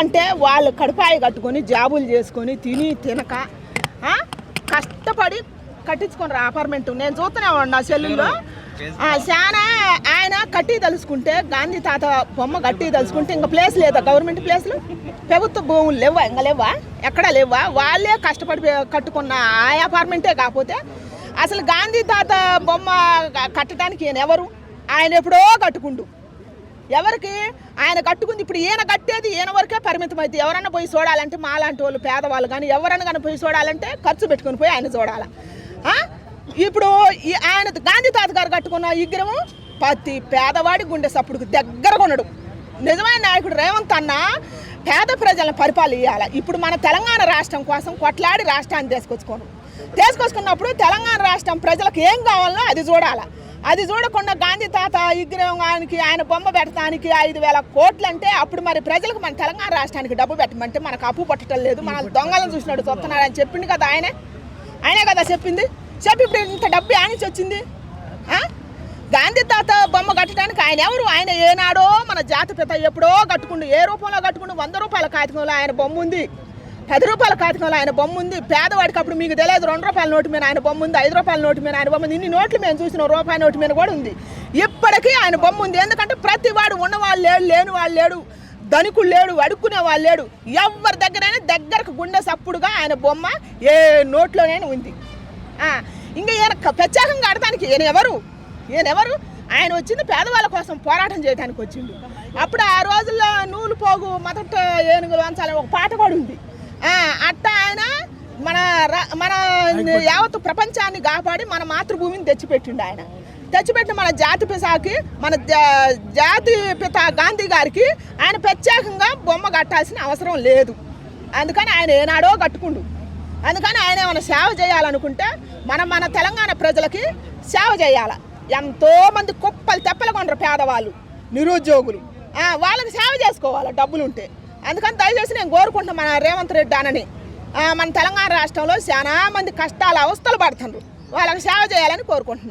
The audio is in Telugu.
ఎందుకంటే వాళ్ళు కడుపాయి కట్టుకొని జాబులు చేసుకొని తినక కష్టపడి కట్టించుకున్నారు అపార్ట్మెంట్. నేను చూస్తూనే ఉన్నా సెల్లుల్లో చాలా ఆయన కట్టి తలుసుకుంటే గాంధీ తాత బొమ్మ కట్టి తలుసుకుంటే ఇంకా ప్లేస్ లేదా? గవర్నమెంట్ ప్లేస్లు ప్రభుత్వ భూములు లేవా? ఇంకా లేవా? ఎక్కడా లేవా? వాళ్ళే కష్టపడి కట్టుకున్న ఆ అపార్ట్మెంటే కాకపోతే అసలు గాంధీ తాత బొమ్మ కట్టడానికి ఈయన ఎవరు? ఆయన ఎప్పుడో కట్టుకుండు. ఎవరికి ఆయన కట్టుకుంది? ఇప్పుడు ఈయన కట్టేది ఈయన వరకే పరిమితం అయితే ఎవరన్నా పోయి చూడాలంటే మాలాంటి వాళ్ళు పేదవాళ్ళు కానీ ఎవరన్నా కానీ పోయి చూడాలంటే ఖర్చు పెట్టుకుని పోయి ఆయన చూడాలి. ఇప్పుడు ఆయన గాంధీ తాత గారు కట్టుకున్న విగ్రహం ప్రతి పేదవాడి గుండె సప్పుడుకు దగ్గరగా ఉండడు. నిజమైన నాయకుడు రేవంత్ అన్న పేద ప్రజలను పరిపాలించాలి. ఇప్పుడు మన తెలంగాణ రాష్ట్రం కోసం కొట్లాడి రాష్ట్రాన్ని తీసుకొచ్చుకున్నప్పుడు తెలంగాణ రాష్ట్రం ప్రజలకు ఏం కావాలో అది చూడాలి. అది చూడకుండా గాంధీ తాత విగ్రహానికి ఆయన బొమ్మ పెట్టడానికి 5,000 కోట్లు అంటే అప్పుడు మరి ప్రజలకు మన తెలంగాణ రాష్ట్రానికి డబ్బు పెట్టమంటే మనకు అప్పు పట్టడం లేదు, మన దొంగలను చూసినట్టు చూస్తున్నాడు అని చెప్పింది కదా ఆయనే కదా చెప్పింది. చెప్పి ఇప్పుడు ఇంత డబ్బు ఆనించి వచ్చింది. గాంధీ తాత బొమ్మ కట్టడానికి ఆయన ఎవరు? ఆయన ఏనాడో మన జాతిపిత ఎప్పుడో కట్టుకుండు. ఏ రూపంలో కట్టుకుండు? 100 రూపాయల కాగితంలో ఆయన బొమ్మ ఉంది, 10 రూపాయల కాగితంలో ఆయన బొమ్మ ఉంది. పేదవాడికి అప్పుడు మీకు తెలియదు 2 రూపాయల నోటు మీద ఆయన బొమ్మ ఉంది, 5 రూపాయల నోటు మీద ఆయన బొమ్మ ఉంది. ఇన్ని నోట్లు మేము చూసిన రూపాయి నోటు మీద కూడా ఉంది. ఇప్పటికీ ఆయన బొమ్మ ఉంది. ఎందుకంటే ప్రతి వాడు ఉన్నవాళ్ళు లేడు, లేని వాళ్ళు లేడు, ధనికులు లేడు, అడుక్కునే వాళ్ళు లేడు. ఎవరి దగ్గరైనా దగ్గరకు గుండె సప్పుడుగా ఆయన బొమ్మ ఏ నోట్లోనైనా ఉంది. ఇంకా ఈయన ప్రత్యేకంగా ఆడటానికి ఈయన ఎవరు? ఆయన వచ్చింది పేదవాళ్ళ కోసం పోరాటం చేయడానికి వచ్చిండు. అప్పుడు ఆ రోజుల్లో నూలు పోగు మొదట ఏనుగులు వంచాలని ఒక పాట కూడా ఉంది. అట్టా ఆయన మన యావత్ ప్రపంచాన్ని కాపాడి మన మాతృభూమిని తెచ్చిపెట్టిండు. ఆయన తెచ్చిపెట్టిన మన జాతిపితాకి, మన జాతిపిత గాంధీ గారికి ఆయన ప్రత్యేకంగా బొమ్మ కట్టాల్సిన అవసరం లేదు. అందుకని ఆయన ఏనాడో కట్టుకుండు. అందుకని ఆయన ఏమైనా సేవ చేయాలనుకుంటే మన తెలంగాణ ప్రజలకి సేవ చేయాలి. ఎంతోమంది కుప్పలు తెప్పలు కొండరు పేదవాళ్ళు, నిరుద్యోగులు, వాళ్ళకి సేవ చేసుకోవాలి డబ్బులు ఉంటే. అందుకని దయచేసి నేను కోరుకుంటున్నాను మన రేవంత్ రెడ్డి అనని మన తెలంగాణ రాష్ట్రంలో చాలా మంది కష్టాలు అవస్థలు పడుతున్నారు, వాళ్ళకి సేవ చేయాలని కోరుకుంటున్నా.